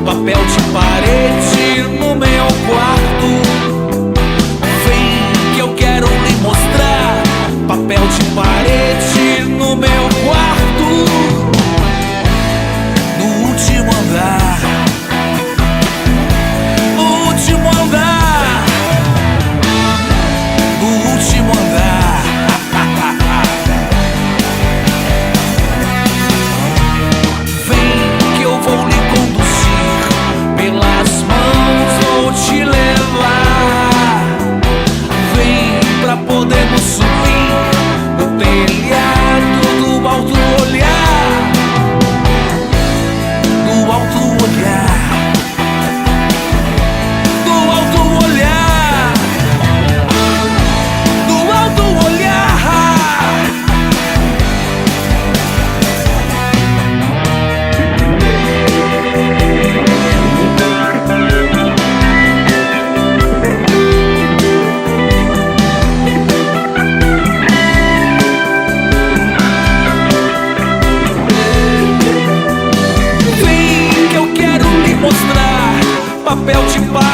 Papel de parede no meu quarto. Vem que eu quero lhe mostrar. Papel de parede no meu quarto. No último andar. No último andar. No último andar. Vem que eu vou lhe pelas mãos vou te levar. Vem pra podermos subir no telhado do alto olhar. Do alto olhar. Do alto olhar. Do alto olhar. Papel de parede.